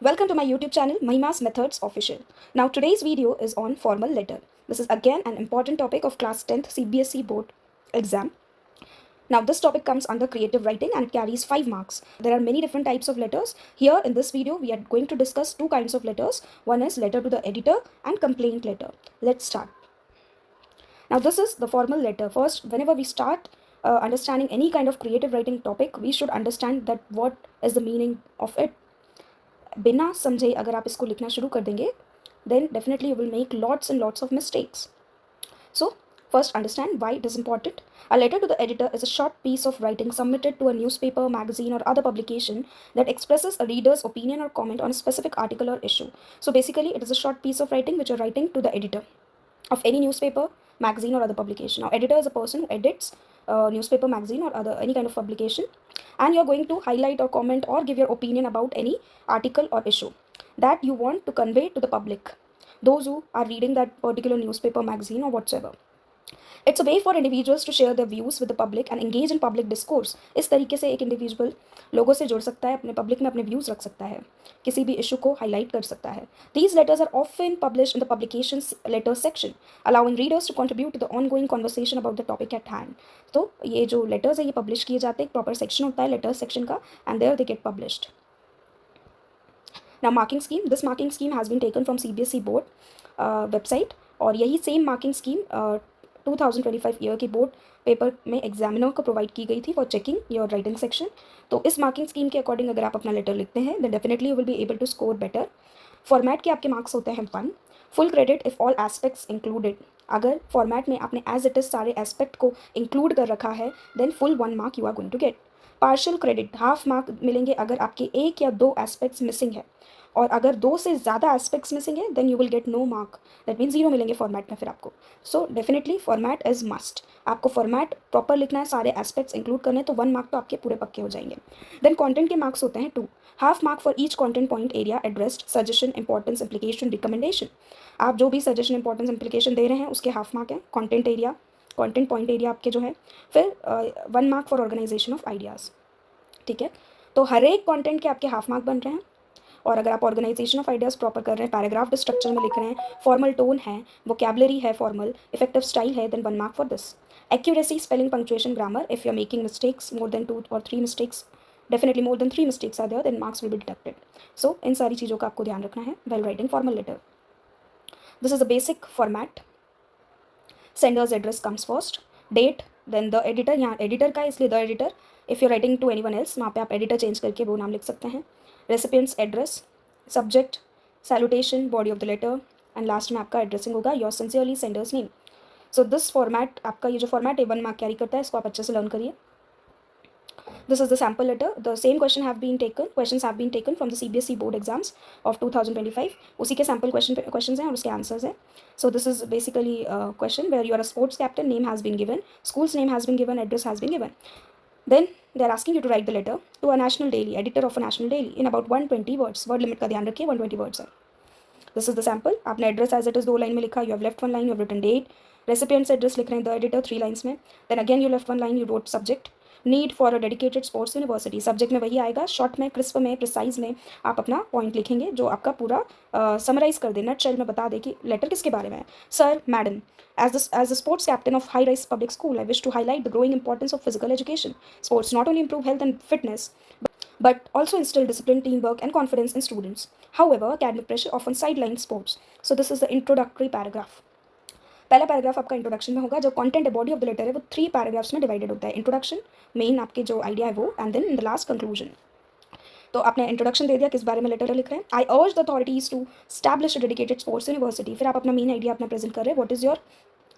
Welcome to my YouTube channel, Mahima's Methods Official. Now today's video is on formal letter. This is again an important topic of class 10th CBSE board exam. Now this topic comes under creative writing and it carries 5 marks. There are many different types of letters. Here in this video we are going to discuss two kinds of letters. One is letter to the editor and complaint letter. Let's start. Now this is the formal letter. First, whenever we start understanding any kind of creative writing topic, we should understand that what is the meaning of it. बिना समझे अगर आप इसको लिखना शुरू कर देंगे then definitely you will make lots and lots of mistakes. So first understand why it is important. A letter to the editor is a short piece of writing submitted to a newspaper, magazine or other publication that expresses a reader's opinion or comment on a specific article or issue. So basically it is a short piece of writing which you're writing to the editor of any newspaper, magazine or other publication. Now editor is a person who edits newspaper, magazine or other any kind of publication, and you're going to highlight or comment or give your opinion about any article or issue that you want to convey to the public, those who are reading that particular newspaper, magazine or whatsoever. It's a way for individuals to share their views with the public and engage in public discourse. इस तरीके से एक individual लोगों से जुड़ सकता है, अपने पब्लिक में अपने व्यूज़ रख सकता है, किसी भी इशू को हाईलाइट कर सकता है. These letters are often published in the publications letter section, allowing readers to contribute to the ongoing conversation about the topic at hand. तो ये जो लेटर्स है ये पब्लिश किए जाते हैं, एक प्रॉपर सेक्शन होता है लेटर्स सेक्शन का, and there they get published. Now marking scheme, this marking scheme has been taken from CBSE board website, और यही सेम मार्किंग स्कीम 2025 ईयर की बोर्ड पेपर में एग्जामिनर को प्रोवाइड की गई थी for checking your writing section. तो इस मार्किंग स्कीम के अकॉर्डिंग अगर आप अपना लेटर लिखते हैं then definitely you will be able to score better. Format के आपके मार्क्स होते हैं 1. Full credit if all aspects included. अगर फॉर्मेट में आपने एज इट इज़ सारे एस्पेक्ट को इंक्लूड कर रखा है then full 1 mark you are going to get. Partial credit half mark मिलेंगे अगर आपके एक या दो एस्पेक्ट्स मिसिंग है, और अगर 2 से ज़्यादा एस्पेक्ट्स मिसिंग है then you will get no mark. That mean 0 मिलेंगे फॉर्मेट में फिर आपको. So definitely format is must. आपको फॉर्मेट प्रॉपर लिखना है, सारे एस्पेक्ट्स इंक्लूड करने हैं, तो 1 मार्क तो आपके पूरे पक्के हो जाएंगे. देन कंटेंट के मार्क्स होते हैं 2. Half mark for each content point area addressed, suggestion, importance, implication, recommendation. आप जो भी सजेशन, इंपॉर्टेंस, इम्प्लीकेशन दे रहे हैं उसके हाफ मार्क हैं. Content area, content point area आपके जो है. फिर 1 mark for organisation of ideas. ठीक है, तो हर एक कंटेंट के आपके हाफ मार्क बन रहे हैं. और अगर आप ऑर्गेनाइजेशन ऑफ आइडियाज़ प्रॉपर कर रहे हैं, पैराग्राफ स्ट्रक्चर में लिख रहे हैं, फॉर्मल टोन है, वोकैबुलरी है फॉर्मल, इफेक्टिव स्टाइल है, then 1 mark for this. Accuracy, spelling, punctuation, grammar, if you are making mistakes more than 2 और 3 mistakes, definitely more than 3 mistakes are there then marks will be deducted. So इन सारी चीज़ों का आपको ध्यान रखना है well writing formal letter. This is a basic format. Sender's address comes first, date, then the editor. यहाँ एडिटर का है इसलिए the editor. If you writing to anyone else वहाँ पे आप एडिटर चेंज करके वो नाम लिख सकते हैं. Recipient's address, subject, salutation, body of the letter, and last में आपका एड्रेसिंग होगा your sincerely sender's name. So this format, आपका ये जो फॉर्मेट है 1 मार्क कैरी करता है, इसको आप अच्छे से लर्न करिए. This is the sample letter. The same questions have been taken from the CBSE board exams of 2025. उसी के sample questions हैं और उसके answers हैं. So this is basically a question where you are a sports captain, name has been given, school's name has been given, address has been given. Then they are asking you to write the letter to a national daily, editor of a national daily, in about 120 words. Word limit का ध्यान रखिए, 120 words है. This is the sample. आपने address as it is 2 line में लिखा, you have left 1 line, you have written date. Recipient's address लिख रहे हैं द एडिटर 3 लाइन्स में. Then again you left 1 line, you wrote subject, need for a dedicated sports university. Subject में वही आएगा, short में, क्रिस्प में, प्रिसाइज में आप अपना पॉइंट लिखेंगे जो आपका पूरा समराइज कर दे, नटशेल में बता दे कि लेटर किसके बारे में है. Sir, madam, as a sports captain of high rise public school, I wish to highlight the growing importance of physical education. Sports not only improve health and fitness but also instill discipline, teamwork and confidence in students. However, academic pressure often sidelines sports. So this is the introductory paragraph. पहला paragraph आपका introduction में होगा. जो content है, body of the letter है, वो 3 paragraphs में divided होता है. इंट्रोडक्शन, मेन आपके जो आइडिया है वो, and then in the last conclusion. तो आपने इंट्रोडक्शन दे दिया, किस बारे में लेटर लिख रहे हैं. I urge the authorities to establish a dedicated sports university. फिर आप अपना मेन आइडिया अपना प्रेजेंट कर रहे हैं, what is your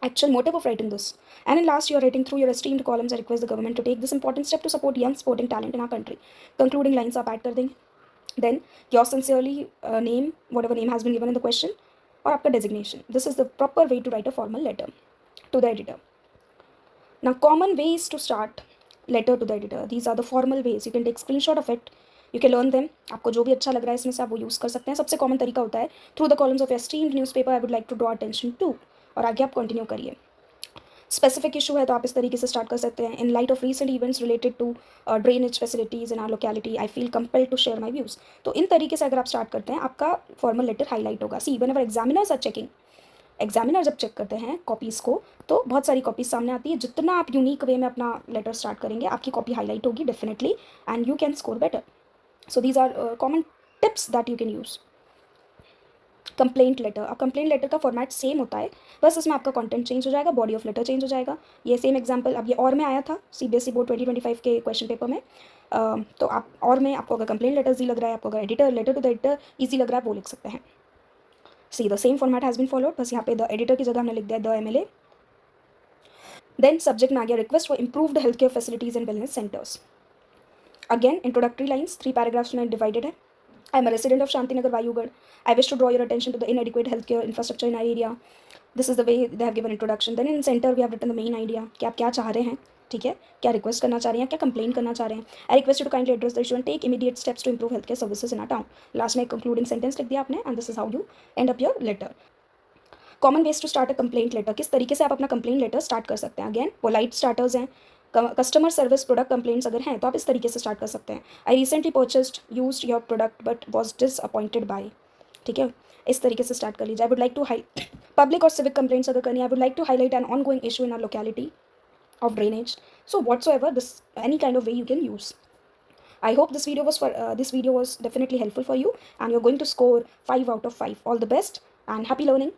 actual motive of writing this. And in last, you are writing through your esteemed columns, I request the government to take this important step to support young sporting talent in our country. Concluding lines आप add कर देंगे. Then your sincerely name, whatever name has been given in the question, और आपका designation. This is the proper way to write a formal letter to the editor. Now common ways to start letter to the editor. These are the formal ways. You can take screenshot of it. You can learn them. आपको जो भी अच्छा लग रहा है इसमें से आप वो यूज़ कर सकते हैं. सबसे कॉमन तरीका होता है through the columns of esteemed newspaper I would like to draw attention to, और आगे आप कंटिन्यू करिए. स्पेसिफिक इशू है तो आप इस तरीके से स्टार्ट कर सकते हैं। In light of recent events related to drainage facilities in our locality I feel compelled to share my views. तो इन तरीके से अगर आप स्टार्ट करते हैं आपका फॉर्मल लेटर हाईलाइट होगा। See whenever examiners are checking, examiner जब चेक करते हैं कॉपीज़ को तो बहुत सारी कॉपीज सामने आती है। जितना आप यूनिक वे में अपना लेटर स्टार्ट करेंगे आपकी कॉपी हाईलाइट होगी definitely and you can score better. So these are common tips that you can use. Complaint letter, अब कंप्लेंट लेटर का फॉर्मेट सेम होता है, बस इसमें आपका कंटेंट चेंज हो जाएगा, बॉडी ऑफ लेटर चेंज हो जाएगा। ये सेम एग्जांपल अब ये और में आया था सीबीएसई बोर्ड 2025 के क्वेश्चन पेपर में। तो आप और में आपको अगर कंप्लेंट लेटर ईजी लग रहा है, आपको अगर editor letter to the editor easy लग रहा है वो लिख सकते हैं। See the same format has been followed, बस यहाँ पे द एडिटर की जगह हमने लिख दिया द एमएलए। देन सब्जेक्ट में आ गया request for improved health care facilities and wellness centres. Again introductory lines 3 paragraphs में डिवाइडेड है। I am a resident of Shantinagar, Vayugarh. I wish to draw your attention to the inadequate healthcare infrastructure in our area. This is the way they have given introduction. Then in center we have written the main idea कि आप क्या चाह रहे हैं, ठीक है, क्या request करना चाह रहे हैं, क्या कंप्लेन करना चाह रहे हैं। I request to kindly address the issue and take immediate steps to improve health care services in our town. Last में एक कंक्लूडिंग सेंटेंस लिख दिया आपने and this is how you end up your letter. Common ways to start a complaint letter, किस तरीके से आप अपना कंप्लेंट लेटर स्टार्ट कर सकते हैं। अगेन पोलाइट स्टार्टर्स हैं, कस्टमर सर्विस प्रोडक्ट कंप्लेंट्स अगर हैं तो आप इस तरीके से स्टार्ट कर सकते हैं। I recently purchased used your product but was disappointed by, ठीक है, इस तरीके से स्टार्ट कर लीजिए। I would like to high public और सिविक कंप्लेंट्स अगर करनी, I would like to highlight an ongoing issue in our locality of drainage. So whatsoever this any kind of way you can use. I hope this video was definitely helpful for you and you're going to score 5 out of 5. All the best and happy learning.